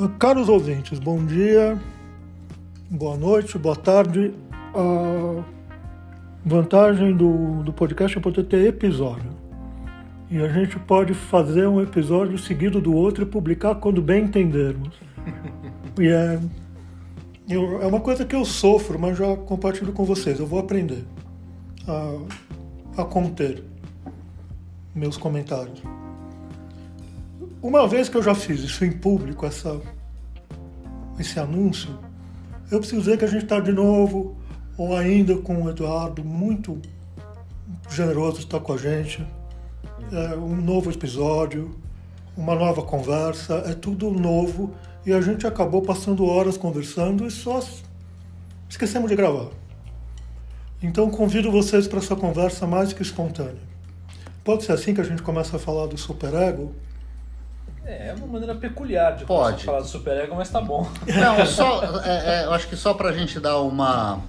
Caros ouvintes, bom dia, boa noite, boa tarde. A vantagem do podcast é poder ter episódio. E a gente pode fazer um episódio seguido do outro e publicar quando bem entendermos. E é uma coisa que eu sofro, mas já compartilho com vocês. Eu vou aprender a conter meus comentários. Uma vez que eu já fiz isso em público, esse anúncio, eu preciso dizer que a gente está de novo, ou ainda com o Eduardo, muito generoso de estar com a gente. É um novo episódio, uma nova conversa, é tudo novo e a gente acabou passando horas conversando e só esquecemos de gravar. Então convido vocês para essa conversa mais que espontânea. Pode ser assim que a gente começa a falar do superego? É uma maneira peculiar de falar do superego, mas tá bom. Não, eu acho que só pra gente dar uma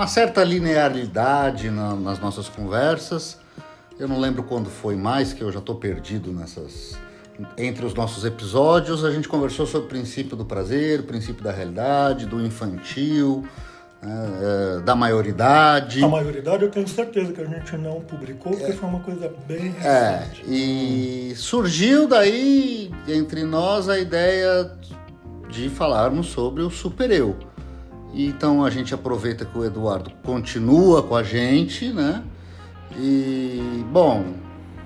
certa linearidade nas nossas conversas. Eu não lembro quando foi mais, que eu já estou perdido entre os nossos episódios. A gente conversou sobre o princípio do prazer, o princípio da realidade, do infantil, da maioridade. A maioridade eu tenho certeza que a gente não publicou, porque foi uma coisa bem recente. E surgiu daí, entre nós, a ideia de falarmos sobre o supereu. Então a gente aproveita que o Eduardo continua com a gente, né? E, bom,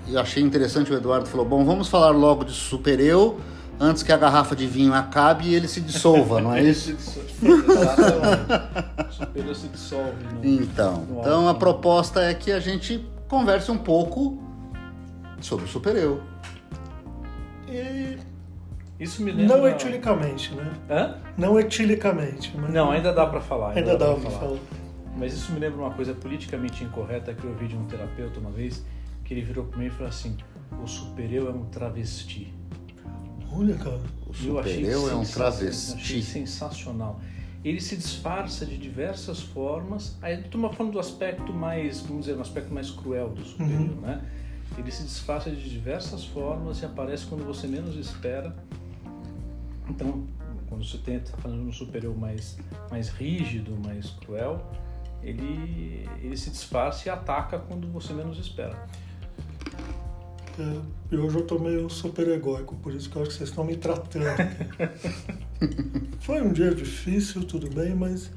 eu achei interessante, o Eduardo falou, vamos falar logo de supereu, antes que a garrafa de vinho acabe e ele se dissolva, não é isso? O supereu se dissolve. Então a proposta é que a gente converse um pouco sobre o supereu. E... Isso me lembra... Não etilicamente, né? Hã? Não etilicamente. Mas... Não, ainda dá pra falar. Ainda dá pra falar. Mas isso me lembra uma coisa politicamente incorreta que eu ouvi de um terapeuta uma vez, que ele virou pra mim e falou assim, o supereu é um travesti. Olha, cara. O supereu é um travesti. Achei sensacional. Ele se disfarça de diversas formas. Aí estamos falando do aspecto mais, vamos dizer, um aspecto mais cruel do supereu, né? Ele se disfarça de diversas formas e aparece quando você menos espera. Então, quando você está falando de um supereu mais rígido, mais cruel, ele se disfarça e ataca quando você menos espera. E hoje eu tô meio super egóico, por isso que eu acho que vocês estão me tratando. Foi um dia difícil, tudo bem, mas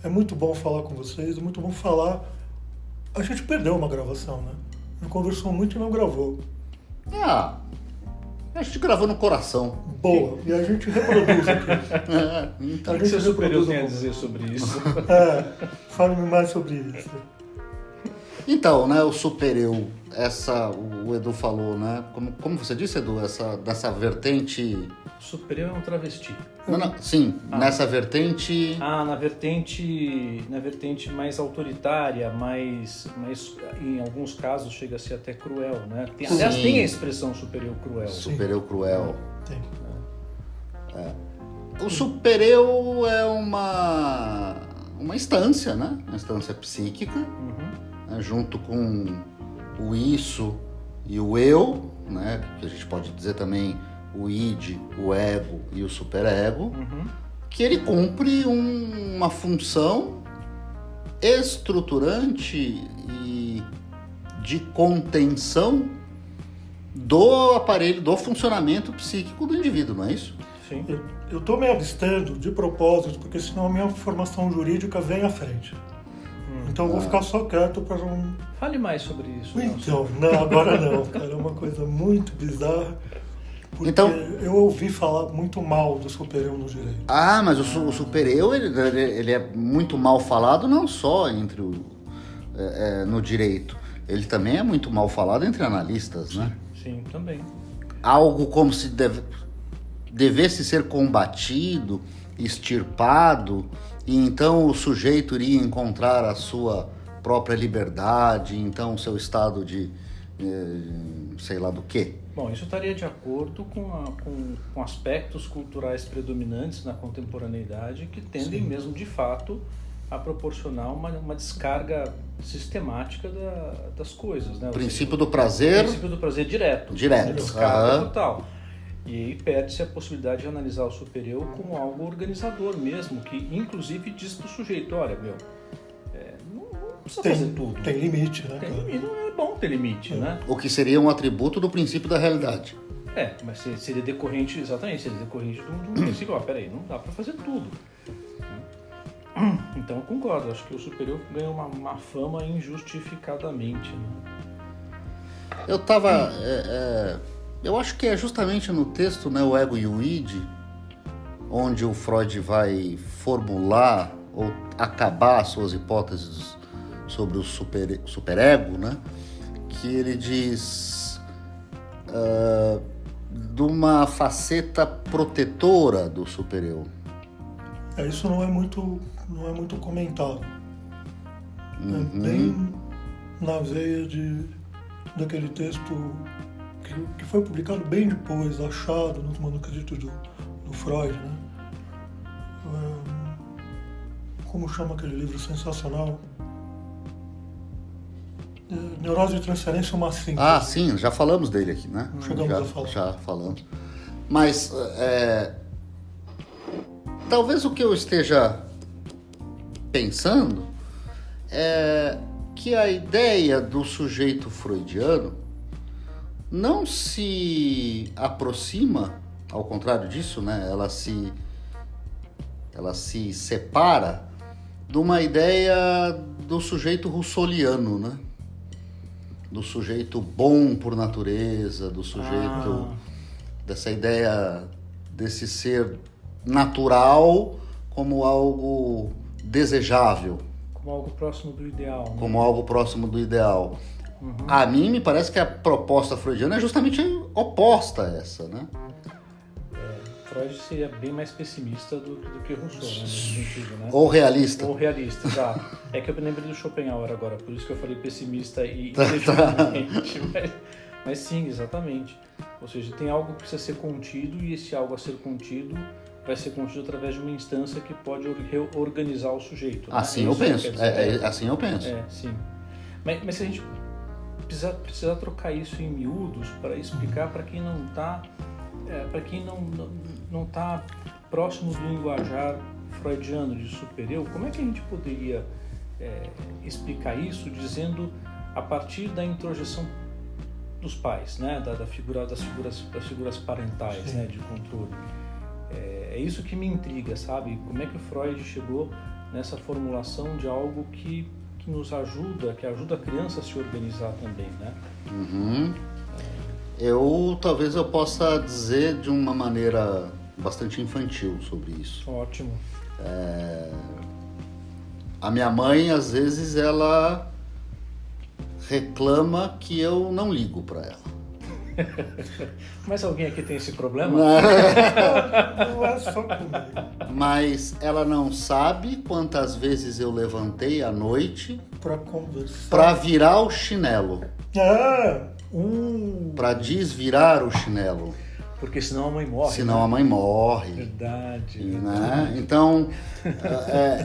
é muito bom falar com vocês, é muito bom falar. A gente perdeu uma gravação, né? A gente conversou muito e não gravou. A gente gravou no coração. Boa, e a gente reproduz aqui. Então, o que seu superior tem a dizer sobre isso? Fale-me mais sobre isso. Então, né, o supereu, o Edu falou, né? Como você disse, Edu, dessa vertente... O supereu é um travesti. Sim, nessa vertente... Na vertente mais autoritária, mais em alguns casos chega a ser até cruel, né? Aliás, tem a expressão supereu cruel. Supereu cruel. Tem. O supereu é uma instância, né? Uma instância psíquica, né? Junto com o isso e o eu, né? Que a gente pode dizer também o id, o ego e o superego, que ele cumpre uma função estruturante e de contenção do aparelho, do funcionamento psíquico do indivíduo, não é isso? Sim. Eu estou me abstendo de propósito, porque senão a minha formação jurídica vem à frente. Então eu vou ficar só quieto para não... Fale mais sobre isso. Então, não, agora não, cara. É uma coisa muito bizarra. Porque então, eu ouvi falar muito mal do supereu no direito. Mas o supereu, ele é muito mal falado não só no direito. Ele também é muito mal falado entre analistas, né? Sim, também. Algo como se devesse ser combatido, extirpado, e então o sujeito iria encontrar a sua própria liberdade, então o seu estado de sei lá do quê. Bom, isso estaria de acordo com aspectos culturais predominantes na contemporaneidade que tendem mesmo, de fato, a proporcionar uma descarga sistemática das coisas, né? O princípio do prazer... O princípio do prazer direto. Direto. Descarga total. E aí perde-se a possibilidade de analisar o super-eu como algo organizador mesmo, que inclusive diz para o sujeito, olha, não precisa fazer tudo. Tem limite, né? Tem limite, não é bom ter limite, né? O que seria um atributo do princípio da realidade. Mas seria decorrente, exatamente, seria decorrente de um princípio, peraí, não dá para fazer tudo. Então eu concordo, acho que o super-eu ganha uma fama injustificadamente, né? Eu acho que é justamente no texto, né, o ego e o id, onde o Freud vai formular ou acabar suas hipóteses sobre o superego, né, que ele diz de uma faceta protetora do super-eu. Isso não é muito comentado. É bem na veia daquele texto que foi publicado bem depois, achado nos manuscritos do Freud, né? Como chama aquele livro sensacional? Neurose de Transferência, uma síntese. Ah, sim, já falamos dele aqui, né? Chegamos a falar. Já falamos. Mas talvez o que eu esteja pensando é que a ideia do sujeito freudiano não se aproxima, ao contrário disso, né? Ela se separa de uma ideia do sujeito russoliano, né? Do sujeito bom por natureza, do sujeito dessa ideia desse ser natural como algo desejável. Como algo próximo do ideal. Né? Como algo próximo do ideal. A mim me parece que a proposta freudiana é justamente oposta a essa, né? Freud seria bem mais pessimista do que Rousseau, né? Nesse sentido, né? Ou realista. Ou realista, exato. É que eu me lembrei do Schopenhauer agora, por isso que eu falei pessimista e definitivamente. Mas sim, exatamente. Ou seja, tem algo que precisa ser contido e esse algo a ser contido vai ser contido através de uma instância que pode reorganizar o sujeito. Né? Assim eu penso. Assim eu penso. Sim. Mas se a gente precisar trocar isso em miúdos para explicar para quem não está próximo do linguajar freudiano de super-eu, como é que a gente poderia explicar isso dizendo a partir da introjeção dos pais, né, das figuras parentais, né, de controle? É isso que me intriga, sabe? Como é que o Freud chegou nessa formulação de algo que nos ajuda, que ajuda a criança a se organizar também, né? Talvez eu possa dizer de uma maneira bastante infantil sobre isso. Ótimo. A minha mãe, às vezes, ela reclama que eu não ligo para ela. Mas alguém aqui tem esse problema? Não é só comigo. Mas ela não sabe quantas vezes eu levantei à noite Para conversar. para virar o chinelo. Para desvirar o chinelo. Porque senão a mãe morre. Senão a mãe morre. Verdade. Né? Então,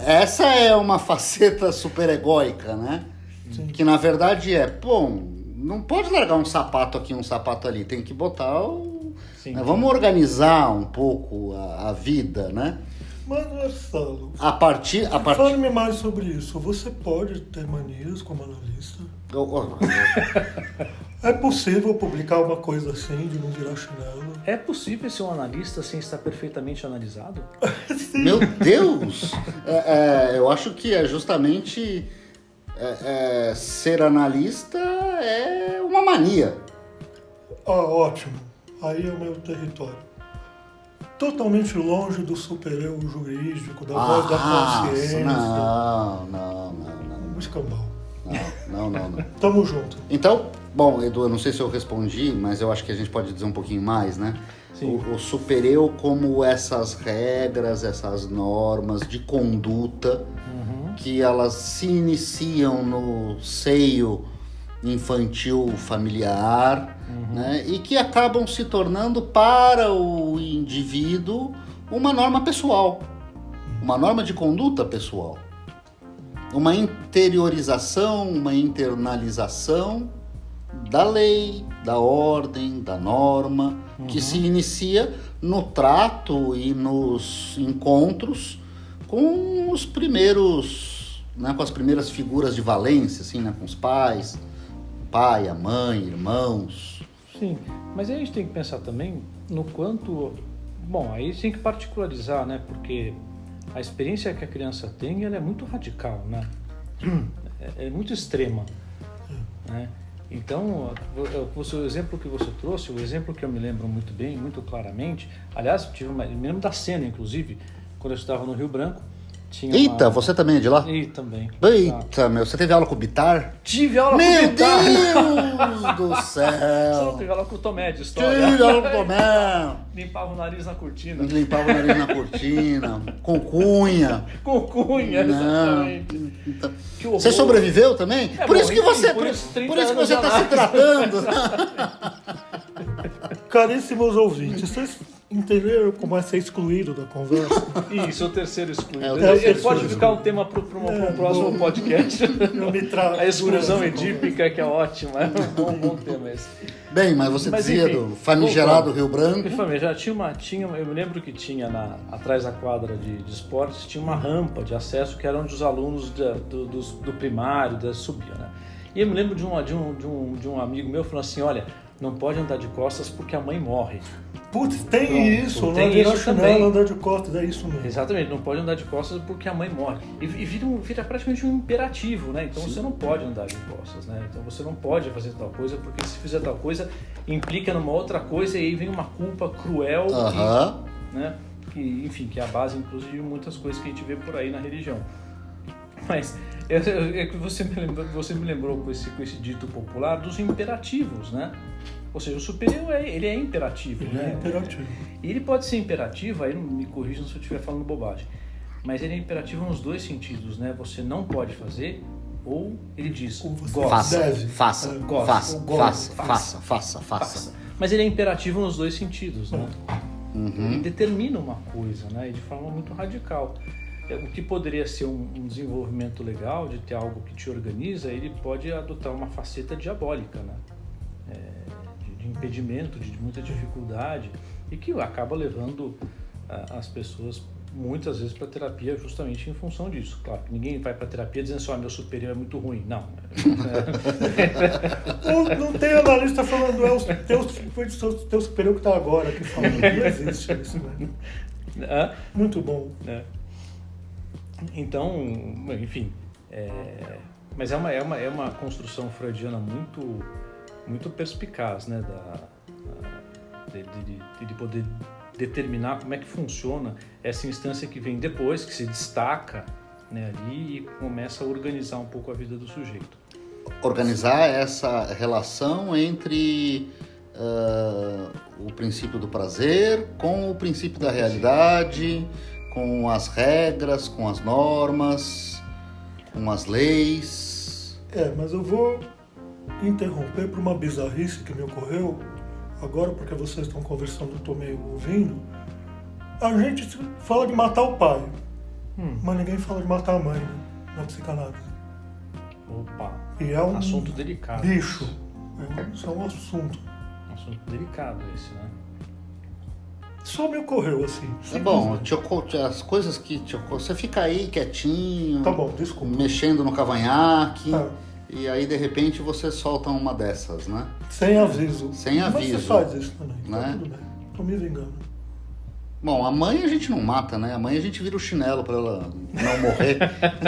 essa é uma faceta superegóica, né? Sim. Que na verdade não pode largar um sapato aqui, um sapato ali, tem que botar Sim. Né? Vamos organizar um pouco a vida, né? Mas, Marcelo, Fale-me mais sobre isso. Você pode ter manias como analista? É possível publicar uma coisa assim, de não virar chinelo? É possível ser um analista sem estar perfeitamente analisado? Meu Deus! Eu acho que é justamente ser analista é uma mania. Ótimo. Aí é o meu território. Totalmente longe do super-eu jurídico, da voz da consciência. Não. Escambau. Não. Tamo junto. Então, bom, Edu, eu não sei se eu respondi, mas eu acho que a gente pode dizer um pouquinho mais, né? Sim. O super-eu como essas regras, essas normas de conduta que elas se iniciam no seio infantil familiar, né? E que acabam se tornando para o indivíduo uma norma pessoal, uma norma de conduta pessoal, uma interiorização, uma internalização da lei, da ordem, da norma, que se inicia no trato e nos encontros com os primeiros, né, com as primeiras figuras de valência, assim, né, com os pais, o pai, a mãe, irmãos. Sim, mas aí a gente tem que pensar também no quanto... Bom, aí tem que particularizar, né? Porque a experiência que a criança tem, ela é muito radical, né? É muito extrema, né? Então, o exemplo que você trouxe, o exemplo que eu me lembro muito bem, muito claramente, aliás, eu me lembro da cena, inclusive, quando eu estava no Rio Branco, tinha Eita, você também é de lá? E também. Eita, meu, você teve aula com o Bitar? Tive aula com Meu o Bitar! Deus do Só céu! tive aula com o Tomé de história. Tive aula com o Tomé! Limpava o nariz na cortina. Limpava o nariz na cortina, com cunha. Com cunha, exatamente. Então, Que horror. você sobreviveu também? É, por bom, isso que enfim, você, por isso, 30 por isso que anos você de está se análise. tratando. Caríssimos ouvintes, vocês entenderam como é ser excluído da conversa? Isso, o terceiro excluído. É, o Ele terceiro pode excluído. ficar um tema para um próximo podcast. Eu me trago A exclusão durante a edípica, que é ótima. É um bom tema esse. Bem, mas você dizia enfim, do famigerado voltando. Rio Branco. Já tinha, eu me lembro que tinha atrás da quadra de esportes, tinha uma rampa de acesso que era onde os alunos do primário subiam, né? E eu me lembro de um amigo meu falando assim, olha, não pode andar de costas porque a mãe morre. Putz, tem Pronto, isso, tem né? Virar isso chinelo, também. andar de costas, é isso mesmo. Exatamente, não pode andar de costas porque a mãe morre. E vira praticamente um imperativo, né? Então você não pode andar de costas, né? Então você não pode fazer tal coisa, porque se fizer tal coisa, implica numa outra coisa e aí vem uma culpa cruel, né? Que é a base, inclusive, de muitas coisas que a gente vê por aí na religião. Mas é que você me lembrou com esse dito popular dos imperativos, né? Ou seja, o superior ele é imperativo, Ele né? é imperativo. E ele pode ser imperativo, aí não me corrijam se eu estiver falando bobagem, mas ele é imperativo nos dois sentidos, né? Você não pode fazer, ou ele diz, Ou você gosta. deve. Faça. Mas ele é imperativo nos dois sentidos, né? Ele determina uma coisa, né? E de forma muito radical. O que poderia ser um desenvolvimento legal, de ter algo que te organiza, ele pode adotar uma faceta diabólica, né? De impedimento, de muita dificuldade, e que acaba levando as pessoas muitas vezes para terapia justamente em função disso. Claro que ninguém vai para terapia dizendo assim, meu superior é muito ruim. Não. Não tem analista falando, foi o teu superior que está agora aqui falando. Não existe isso, né? Muito bom. Então, enfim, mas é uma construção freudiana muito perspicaz, né, de poder determinar como é que funciona essa instância que vem depois, que se destaca, né, ali e começa a organizar um pouco a vida do sujeito. Organizar essa relação entre o princípio do prazer com o princípio da realidade, com as regras, com as normas, com as leis. Mas eu vou interromper por uma bizarrice que me ocorreu agora, porque vocês estão conversando, eu estou meio ouvindo. A gente fala de matar o pai, mas ninguém fala de matar a mãe, né, na psicanálise. Opa, E é um assunto delicado. bicho, isso é um assunto. Assunto delicado esse, né? Só me ocorreu assim. É bom, as coisas que você fica aí quietinho, Tá bom, desculpa. mexendo no cavanhaque, e aí de repente você solta uma dessas, né? Sem aviso. Sem aviso. Mas você faz isso também, Né? tá tudo bem. Tô me vingando. Bom, a mãe a gente não mata, né? A mãe a gente vira o chinelo pra ela não morrer.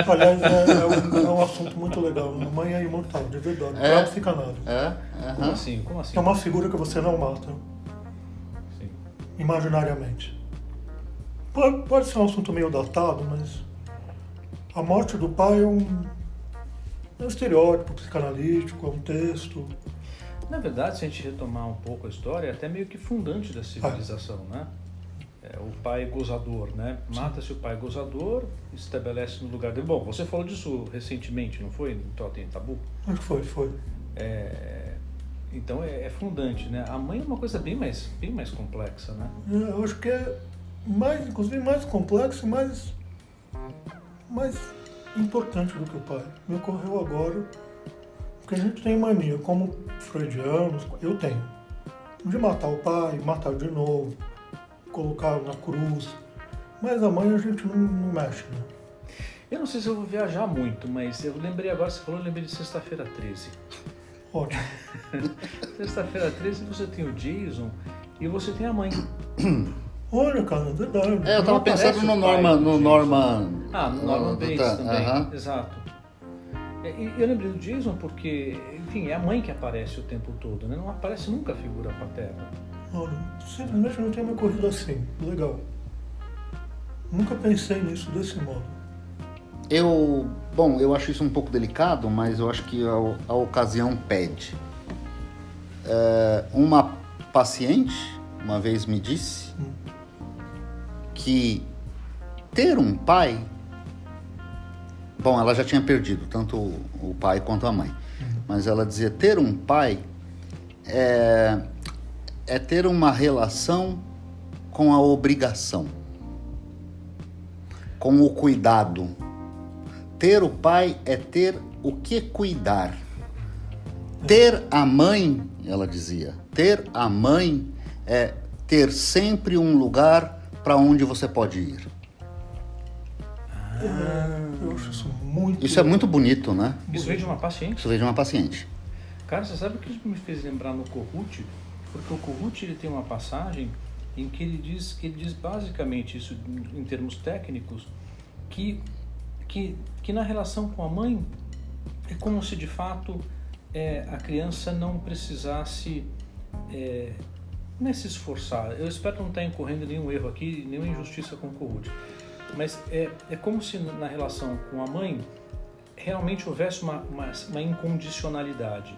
Aliás, é um assunto muito legal. A mãe é imortal, de verdade. Pra psicanálise. Como assim? É uma figura que você não mata. Sim. Imaginariamente. Pode ser um assunto meio datado, mas a morte do pai é um estereótipo psicanalítico, é um texto. Na verdade, se a gente retomar um pouco a história, é até meio que fundante da civilização, né? O pai gozador, né? Mata-se o pai gozador, estabelece no lugar dele. Bom, você falou disso recentemente, não foi? No Totem Tabu? Acho que foi. Então é fundante, né? A mãe é uma coisa bem mais complexa, né? Eu acho que é inclusive mais complexo e mais importante do que o pai. Me ocorreu agora Porque a gente tem mania, como freudianos, eu tenho, de matar o pai, matar de novo, colocar na cruz. Mas a mãe a gente não mexe, né? Eu não sei se eu vou viajar muito, mas eu lembrei agora, você falou, eu lembrei de Sexta-feira 13. Ótimo. Sexta-feira 13 você tem o Jason e você tem a mãe. Olha, cara, é verdade. Eu tava pensando no Norman... Ah, no Norman Bates também, aham. exato. E eu lembrei do Jason porque, enfim, é a mãe que aparece o tempo todo, né? Não aparece nunca a figura paterna. Olha, simplesmente não tinha me ocorrido assim. Legal. Nunca pensei nisso desse modo. Eu acho isso um pouco delicado, mas eu acho que a ocasião pede. Uma paciente uma vez me disse que ter um pai... Bom, ela já tinha perdido tanto o pai quanto a mãe. Mas ela dizia, ter um pai é ter uma relação com a obrigação, com o cuidado. Ter o pai é ter o que cuidar. Ter a mãe, ela dizia, ter a mãe é ter sempre um lugar para onde você pode ir. Eu acho isso muito... Isso é muito bonito, né? Isso veio de uma paciente? Isso veio de uma paciente. Cara, você sabe o que isso me fez lembrar no Kohut? Porque o Kohut ele tem uma passagem em que ele diz basicamente isso em termos técnicos, que na relação com a mãe é como se de fato a criança não precisasse não é se esforçar. Eu espero não estar incorrendo nenhum erro aqui, nenhuma injustiça com o Kohut. Mas é como se na relação com a mãe realmente houvesse uma incondicionalidade.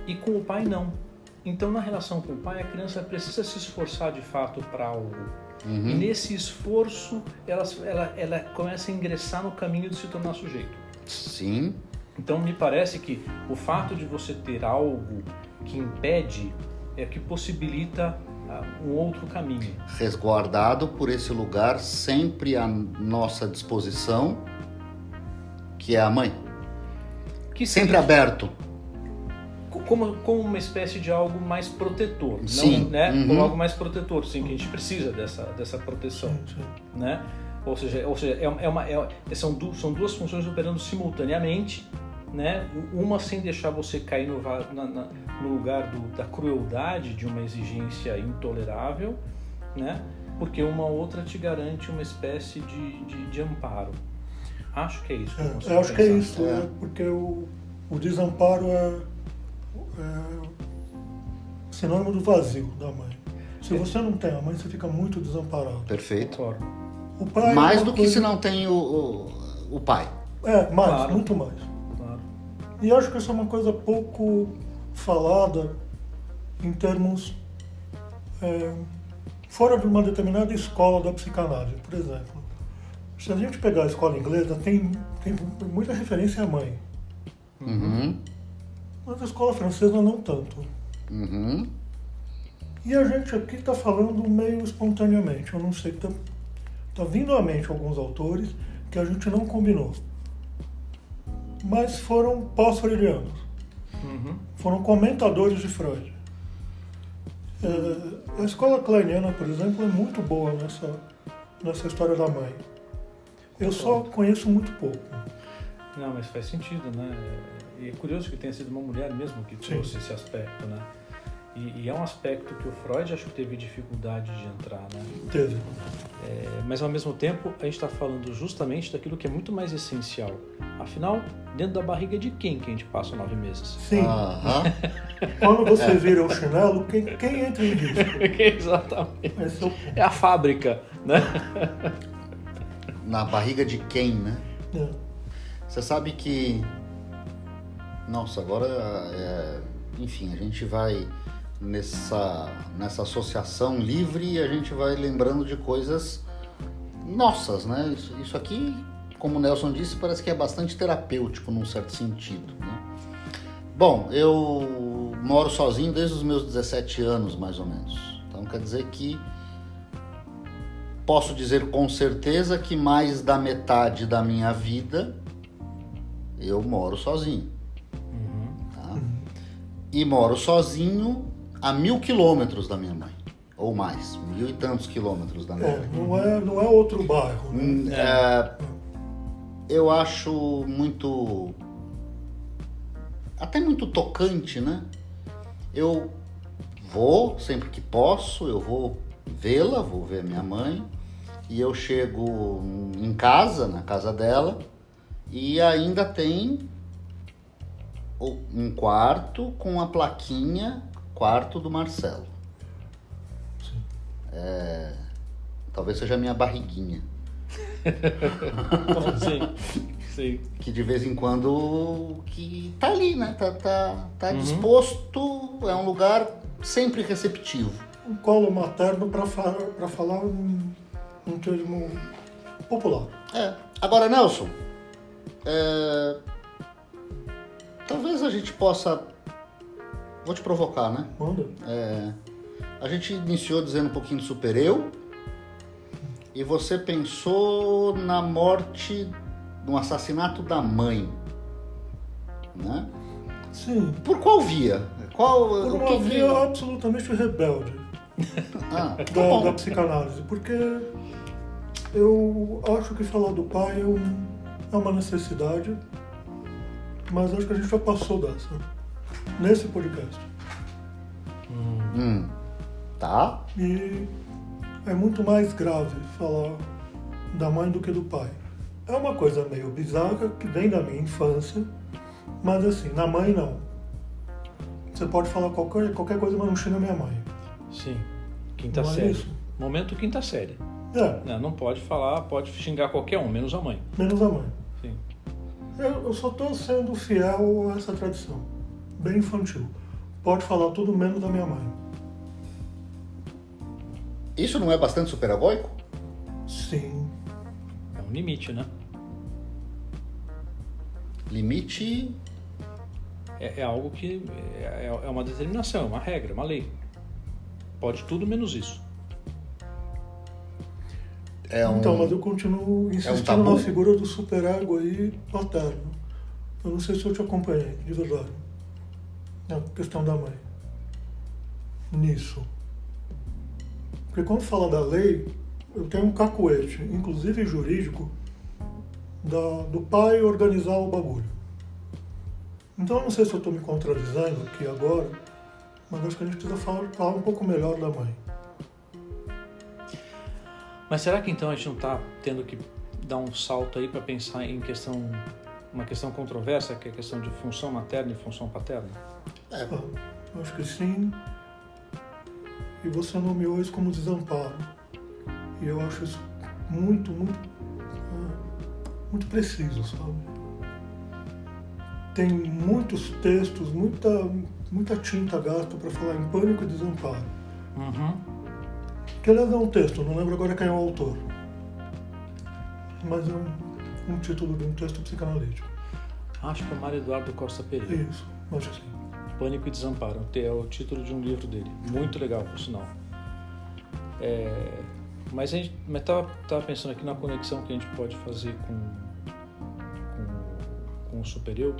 E com o pai não. Então na relação com o pai a criança precisa se esforçar de fato para algo. E nesse esforço ela começa a ingressar no caminho de se tornar sujeito. Sim. Então me parece que o fato de você ter algo que impede é que possibilita um outro caminho. Resguardado por esse lugar sempre à nossa disposição, que é a mãe. Que sempre aberto. Como uma espécie de algo mais protetor. Sim. Não, né? Como algo mais protetor, sim, que a gente precisa dessa proteção. Sim. Né? Ou seja são duas funções operando simultaneamente, né? Uma sem deixar você cair no lugar da crueldade de uma exigência intolerável, né? Porque uma outra te garante uma espécie de amparo. Acho que é isso. Eu acho que é isso, porque o desamparo é sinônimo do vazio da mãe. Se você não tem a mãe, você fica muito desamparado. Perfeito. Concordo. O pai mais do que se não tem o pai. Mais, claro. Muito mais. Claro. E acho que isso é uma coisa pouco falada em termos fora de uma determinada escola da psicanálise, por exemplo. Se a gente pegar a escola inglesa, tem muita referência à mãe. Mas a escola francesa não tanto. E a gente aqui está falando meio espontaneamente. Eu não sei, está vindo à mente alguns autores que a gente não combinou. Mas foram pós-freudianos. Foram comentadores de Freud. A escola kleiniana, por exemplo, é muito boa nessa história da mãe. Eu só conheço muito pouco. Não, mas faz sentido, né? E é curioso que tenha sido uma mulher mesmo que trouxe esse aspecto, né? E é um aspecto que o Freud acho que teve dificuldade de entrar, né? Teve. Mas ao mesmo tempo a gente está falando justamente daquilo que é muito mais essencial. Afinal, dentro da barriga de quem que a gente passa 9 meses? Sim. Quando você vira o chinelo, quem entra em risco? Exatamente. É a fábrica, né? Na barriga de quem, né? Você sabe que... Nossa, agora... Enfim, a gente vai nessa associação livre e a gente vai lembrando de coisas nossas, né? Isso aqui, como o Nelson disse, parece que é bastante terapêutico num certo sentido, né? Bom, eu moro sozinho desde os meus 17 anos, mais ou menos. Então quer dizer que posso dizer com certeza que mais da metade da minha vida eu moro sozinho. E moro sozinho a 1.000 quilômetros da minha mãe. Ou mais, 1.000 e tantos quilômetros da minha mãe. Não é outro bairro. Né? Eu acho muito... até muito tocante, né? Eu vou, sempre que posso, eu vou vê-la, vou ver minha mãe, e eu chego em casa, na casa dela, e ainda tem um quarto com a plaquinha, quarto do Marcelo. Talvez seja a minha barriguinha. Sim. Que de vez em quando que tá ali, né? Tá disposto, é um lugar sempre receptivo. Um colo materno para falar um termo popular. Agora, Nelson, talvez a gente possa... Vou te provocar, né? Manda. A gente iniciou dizendo um pouquinho do super-eu, e você pensou na morte, no assassinato da mãe, né? Sim. Por qual via? Por uma via absolutamente rebelde da psicanálise, porque eu acho que falar do pai é uma necessidade, mas acho que a gente já passou dessa, nesse podcast. Tá. E é muito mais grave falar da mãe do que do pai. É uma coisa meio bizarra que vem da minha infância, mas assim, na mãe não. Você pode falar qualquer coisa, mas não xinga minha mãe. Sim, quinta Não é série. isso? Momento quinta série. Não pode falar, pode xingar qualquer um, menos a mãe. Menos a mãe. Sim. Eu só estou sendo fiel a essa tradição, bem infantil. Pode falar tudo menos da minha mãe. Isso não é bastante super-egóico? Sim. É um limite, né? Limite... É algo que é uma determinação, uma regra, uma lei. Pode tudo menos isso. Então, mas eu continuo insistindo na figura do superego aí paterno. Eu não sei se eu te acompanhei, de verdade. Na questão da mãe. Nisso. Porque quando fala da lei, eu tenho um cacuete, inclusive jurídico, do pai organizar o bagulho. Então eu não sei se eu estou me contradizendo aqui agora, mas acho que a gente precisa falar um pouco melhor da mãe. Mas será que então a gente não está tendo que dar um salto aí para pensar em uma questão controversa, que é a questão de função materna e função paterna? Eu acho que sim. E você nomeou isso como desamparo. E eu acho isso muito, muito, muito preciso, sabe? Tem muitos textos, muita tinta gasta para falar em pânico e desamparo. Que aliás é um texto, não lembro agora quem é o autor. Mas é um título de um texto psicanalítico. Acho que é o Mário Eduardo Costa Pereira. Isso, acho que sim. Pânico e Desamparo, é o título de um livro dele. Muito legal, por sinal. Mas estava pensando aqui na conexão que a gente pode fazer com o super-eu,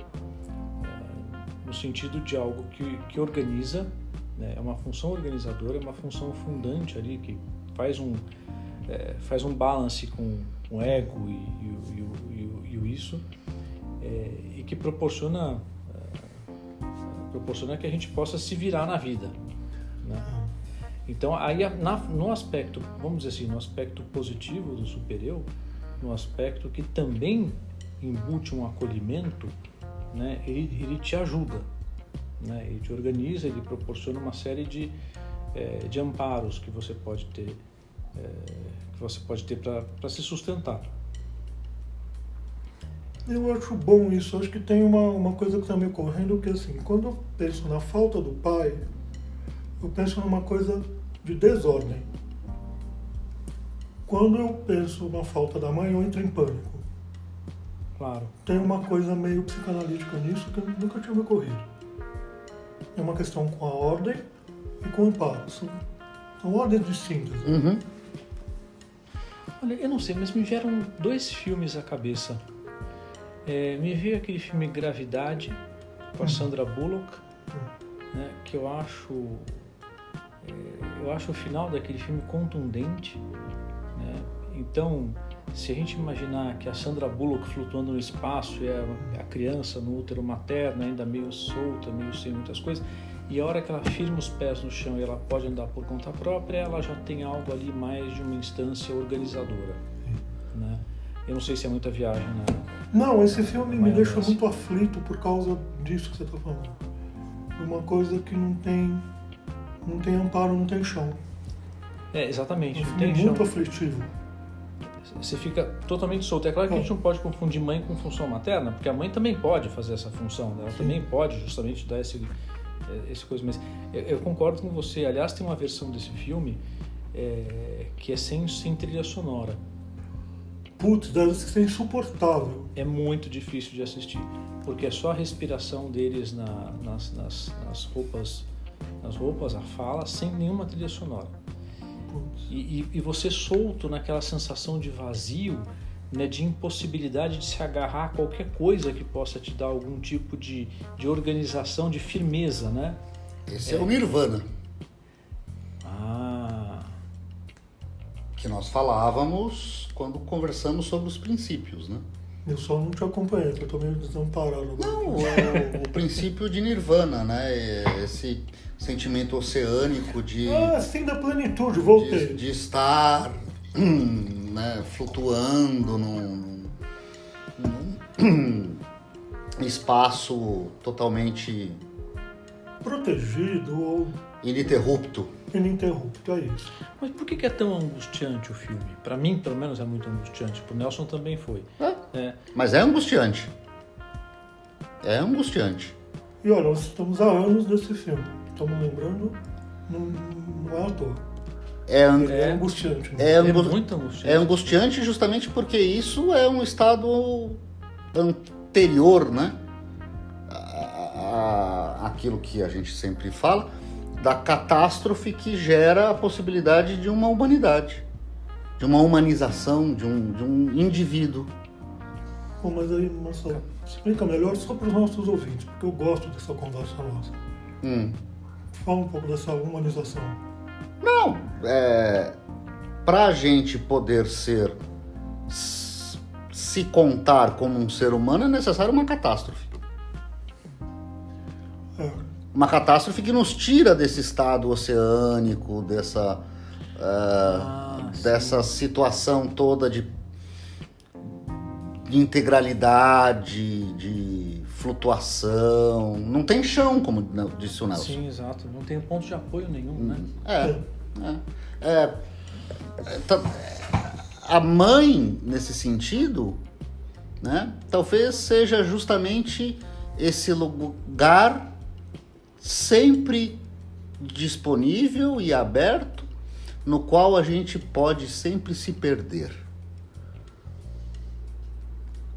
no sentido de algo que organiza, né, é uma função organizadora, é uma função fundante ali, que faz um balance com o ego e o isso, e que proporciona que a gente possa se virar na vida, né? Então, aí no aspecto, vamos dizer assim, no aspecto positivo do super-eu, no aspecto que também embute um acolhimento, né, ele te ajuda, né, ele te organiza, ele proporciona uma série de amparos que você pode ter, para se sustentar. Eu acho bom isso. Acho que tem uma coisa que está me ocorrendo, que assim, quando eu penso na falta do pai, eu penso numa coisa de desordem. Quando eu penso na falta da mãe, eu entro em pânico. Claro. Tem uma coisa meio psicanalítica nisso que nunca tinha me ocorrido. É uma questão com a ordem e com o amparo. São ordens distintas. Olha, eu não sei, mas me vieram dois filmes à cabeça. Me veio aquele filme Gravidade, com a Sandra Bullock, né, que eu acho o final daquele filme contundente, né? Então, se a gente imaginar que a Sandra Bullock flutuando no espaço e a criança no útero materno ainda meio solta, meio sem muitas coisas, e a hora que ela firma os pés no chão e ela pode andar por conta própria, ela já tem algo ali mais de uma instância organizadora, né? Eu não sei se é muita viagem, né? Não, esse filme me deixa muito aflito por causa disso que você está falando. Uma coisa que não tem amparo, não tem chão. Exatamente. Um filme muito aflitivo. Você fica totalmente solto. É claro que a gente não pode confundir mãe com função materna, porque a mãe também pode fazer essa função, né? Ela também pode justamente dar esse coisa. Mas eu concordo com você. Aliás, tem uma versão desse filme que é sem trilha sonora. Putz, deve ser insuportável. É muito difícil de assistir, porque é só a respiração deles nas roupas, a fala, sem nenhuma trilha sonora. E você solto naquela sensação de vazio, né, de impossibilidade de se agarrar a qualquer coisa que possa te dar algum tipo de organização, de firmeza, né? Esse é o Nirvana. Que nós falávamos quando conversamos sobre os princípios, né? Eu só não te acompanhei, porque eu tô meio desamparado agora. Não, o princípio de Nirvana, né? Esse sentimento oceânico de... sim, da plenitude, voltei. De estar, né, flutuando num espaço totalmente... protegido ou... ininterrupto, é isso. Mas por que é tão angustiante o filme? Para mim, pelo menos, é muito angustiante. Pro Nelson também foi. Mas é angustiante. É angustiante. E olha, nós estamos há anos desse filme. Estamos lembrando, não é à toa. É angustiante. Né? É muito angustiante. É angustiante justamente porque isso é um estado anterior, né? Aquilo que a gente sempre fala, da catástrofe que gera a possibilidade de uma humanidade, de uma humanização, de um indivíduo. Bom, mas aí, Marcelo, explica melhor só para os nossos ouvintes, porque eu gosto dessa conversa nossa. Fala um pouco dessa humanização. Não, para a gente poder se contar como um ser humano é necessário uma catástrofe. Uma catástrofe que nos tira desse estado oceânico, dessa situação toda de integralidade, de flutuação. Não tem chão, como disse o Nelson. Sim, exato. Não tem ponto de apoio nenhum, né? A mãe, nesse sentido, né, talvez seja justamente esse lugar sempre disponível e aberto, no qual a gente pode sempre se perder.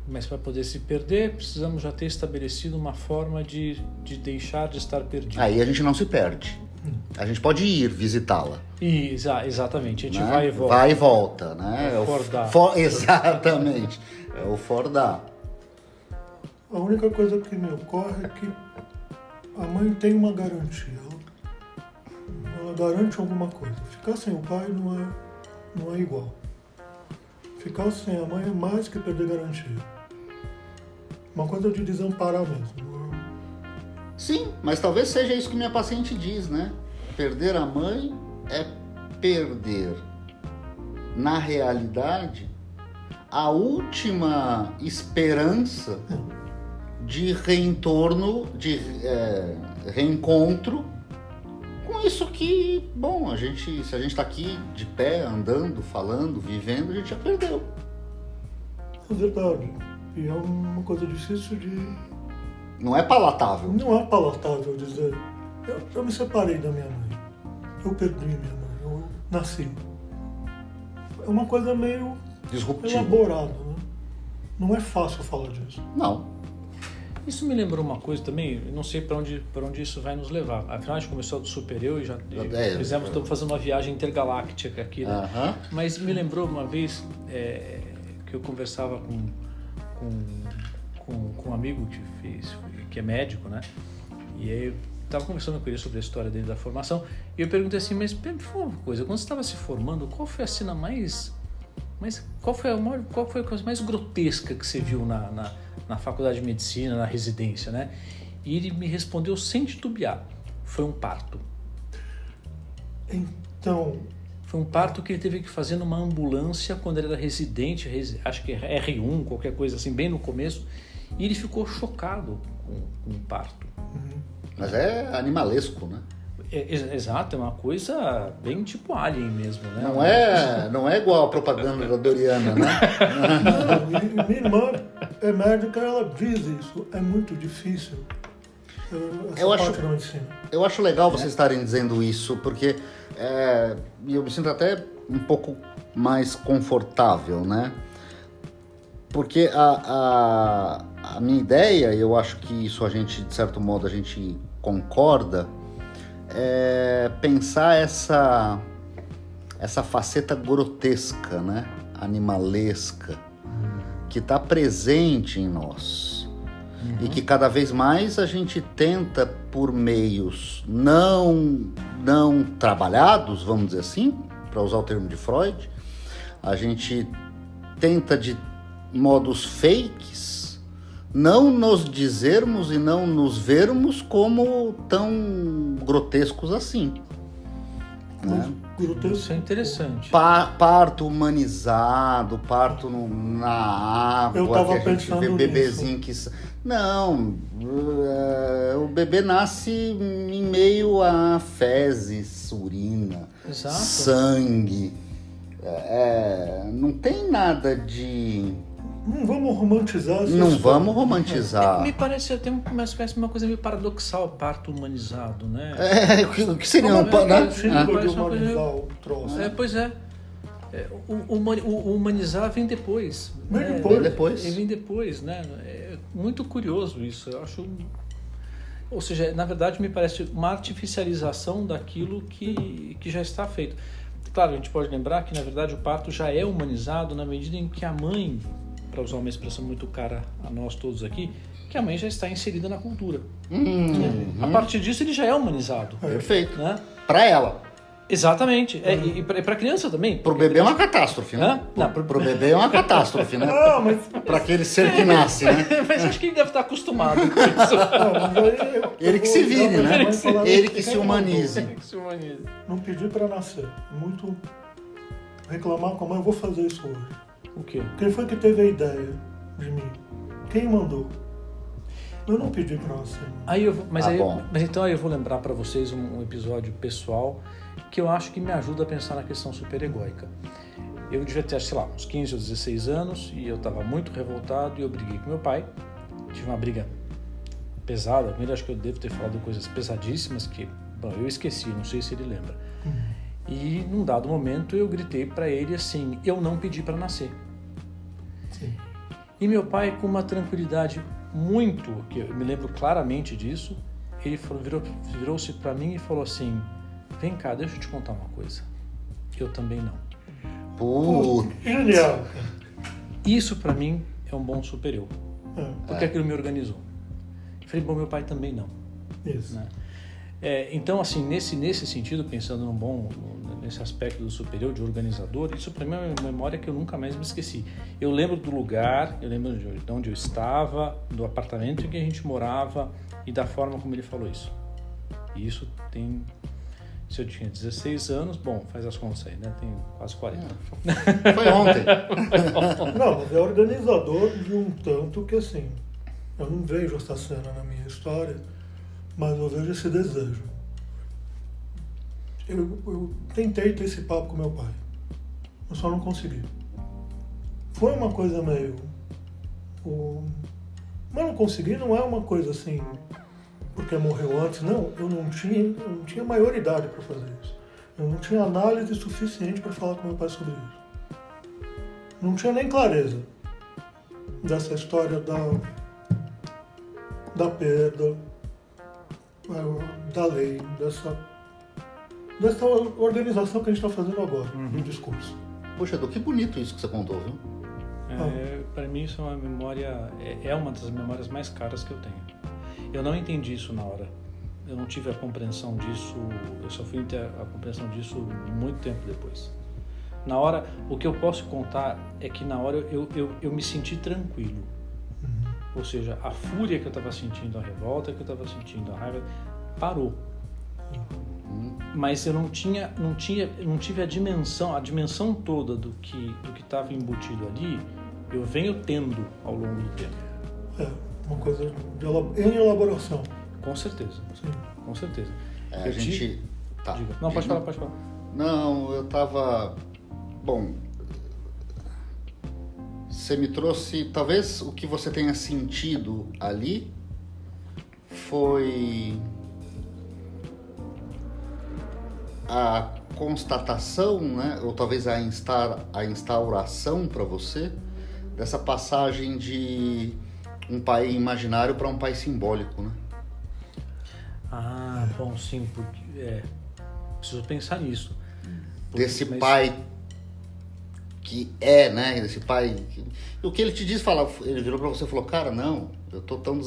Mas para poder se perder, precisamos já ter estabelecido uma forma de deixar de estar perdido. Aí a gente não se perde. A gente pode ir visitá-la. Exatamente, a gente, né? Vai e volta. Vai e volta, né? Exatamente. É o fordar. A única coisa que me ocorre é que a mãe tem uma garantia. Ela garante alguma coisa. Ficar sem o pai não é igual. Ficar sem a mãe é mais que perder garantia. Uma coisa de desamparar mesmo. Sim, mas talvez seja isso que minha paciente diz, né? Perder a mãe é perder, na realidade, a última esperança de reencontro com isso que, bom, se a gente está aqui de pé, andando, falando, vivendo, a gente já perdeu. É verdade. E é uma coisa difícil de... Não é palatável. Não é palatável dizer, eu me separei da minha mãe, eu perdi minha mãe, eu nasci. É uma coisa meio disruptiva, elaborada, né? Não é fácil falar disso. Não. Isso me lembrou uma coisa também, eu não sei para onde isso vai nos levar. Afinal, a gente começou do Super Eu e estamos fazendo uma viagem intergaláctica aqui, né? Mas me lembrou uma vez que eu conversava com um amigo que é médico, né? E aí estava conversando com ele sobre a história dele da formação, e eu perguntei assim, mas me fala uma coisa, quando você estava se formando, qual foi a cena qual foi a coisa mais grotesca que você viu na faculdade de medicina, na residência, né? E ele me respondeu sem titubear, foi um parto. Então... Foi um parto que ele teve que fazer numa ambulância quando ele era residente, acho que R1, qualquer coisa assim, bem no começo, e ele ficou chocado com o parto. Mas é animalesco, né? Exato, é uma coisa bem tipo Alien mesmo, né? Não é igual a propaganda da Doriana, né? Não, minha irmã é médica, ela diz isso, é muito difícil. Eu acho legal vocês estarem dizendo isso, porque eu me sinto até um pouco mais confortável, né? Porque a minha ideia, e eu acho que isso de certo modo, a gente concorda, é pensar essa faceta grotesca, né? Animalesca, que está presente em nós. E que cada vez mais a gente tenta, por meios não trabalhados, vamos dizer assim, para usar o termo de Freud, a gente tenta de modos fakes não nos dizermos e não nos vermos como tão grotescos assim. Né? Isso é interessante. Parto humanizado, parto na água, que a gente vê bebezinho que... Não, o bebê nasce em meio a fezes, urina, Exato. Sangue. Não tem nada de... Não vamos romantizar isso. Não vamos romantizar. Me parece até uma coisa meio paradoxal, parto humanizado, né? O que seria um parto? De humanizar o troço. Pois é. O humanizar vem depois. Vem depois, né? É muito curioso isso. Eu acho... Ou seja, na verdade, me parece uma artificialização daquilo que já está feito. Claro, a gente pode lembrar que, na verdade, o parto já é humanizado na medida em que a mãe, para usar uma expressão muito cara a nós todos aqui, que a mãe já está inserida na cultura. A partir disso, ele já é humanizado. Perfeito. Né? Para ela. Exatamente. E para a criança também. Pro bebê é uma catástrofe, né? Pro bebê é uma catástrofe, né? Para aquele ser que nasce, né? Mas acho que ele deve estar acostumado com isso. Ele que se vire, né? Ele que se humanize. Não pedir para nascer. Muito reclamar com a mãe, eu vou fazer isso hoje. O quê? Quem foi que teve a ideia de mim? Quem mandou? Eu não pedi para nascer. Mas então aí eu vou lembrar para vocês um episódio pessoal que eu acho que me ajuda a pensar na questão superegóica. Eu devia ter, sei lá, uns 15 ou 16 anos e eu estava muito revoltado e eu briguei com meu pai. Tive uma briga pesada com ele, acho que eu devo ter falado coisas pesadíssimas que, bom, eu esqueci, não sei se ele lembra. E num dado momento eu gritei para ele assim, eu não pedi para nascer. Sim. E meu pai, com uma tranquilidade muito, que eu me lembro claramente disso, ele virou-se para mim e falou assim, vem cá, deixa eu te contar uma coisa. Eu também não. Genial. Isso para mim é um bom super-eu. Porque aquilo me organizou. Eu falei, bom, meu pai também não. Isso. Né? Então, assim, nesse sentido, pensando nesse aspecto do super-eu, de organizador, isso para mim é uma memória que eu nunca mais me esqueci. Eu lembro do lugar, eu lembro de onde eu estava, do apartamento em que a gente morava e da forma como ele falou isso. E isso tem... Se eu tinha 16 anos, bom, faz as contas aí, né? Tem quase 40. Foi ontem. Não, mas é organizador de um tanto que, assim, eu não vejo essa cena na minha história, mas eu vejo esse desejo. Eu tentei ter esse papo com meu pai, eu só não consegui. Foi uma coisa meio... Mas não consegui, não é uma coisa assim... porque morreu antes, não, eu não tinha maioridade para fazer isso. Eu não tinha análise suficiente para falar com meu pai sobre isso. Não tinha nem clareza dessa história da perda, da lei, dessa organização que a gente está fazendo agora, no discurso. Poxa, Edu, que bonito isso que você contou, viu? Para mim isso é uma memória, é uma das memórias mais caras que eu tenho. Eu não entendi isso na hora. eu não tive a compreensão disso, eu só fui ter a compreensão disso muito tempo depois. Na hora, o que eu posso contar é que na hora eu me senti tranquilo. Ou seja, a fúria que eu estava sentindo, a revolta que eu estava sentindo, a raiva, parou. Mas eu não tive a dimensão toda do que estava embutido ali, eu venho tendo ao longo do tempo. Uma coisa em elaboração. Com certeza. Sim. Com certeza. A gente... Tá. Diga. Não, pode falar. Não, eu tava... Bom, você me trouxe... Talvez o que você tenha sentido ali foi a constatação, né? Ou talvez a instauração para você dessa passagem de um pai imaginário para um pai simbólico, né? Ah, bom, sim, porque preciso pensar nisso. Desse pai que é, né? Desse pai... O que ele te disse, ele virou pra você e falou, cara, não, eu tô tão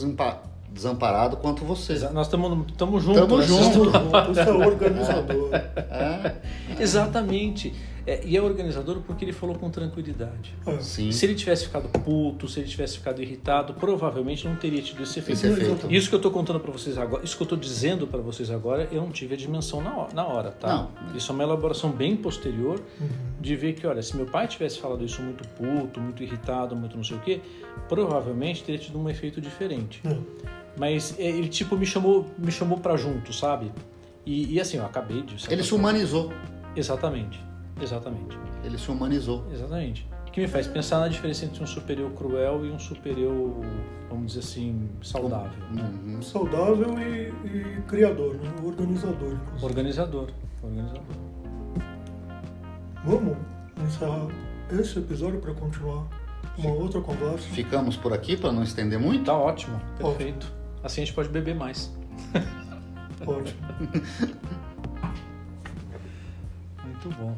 desamparado quanto você. Nós estamos juntos. Estamos juntos. Você é organizador. Exatamente. E é organizador porque ele falou com tranquilidade. Sim. Se ele tivesse ficado puto, se ele tivesse ficado irritado, provavelmente não teria tido esse efeito. Isso que eu estou contando para vocês agora, isso que eu estou dizendo para vocês agora, eu não tive a dimensão na hora, tá? Não. Isso é uma elaboração bem posterior de ver que, olha, se meu pai tivesse falado isso muito puto, muito irritado, muito não sei o quê, provavelmente teria tido um efeito diferente. Mas ele tipo me chamou para junto, sabe? E assim, eu acabei de... Ele se humanizou. Exatamente. Ele se humanizou. Exatamente. O que me faz pensar na diferença entre um superior cruel e um superior, vamos dizer assim, saudável. Né? Saudável e criador, né? Organizador. Inclusive. Organizador. Vamos encerrar esse episódio para continuar uma outra conversa. Ficamos por aqui para não estender muito? Tá ótimo, perfeito. Ótimo. Assim a gente pode beber mais. Ótimo. Muito bom.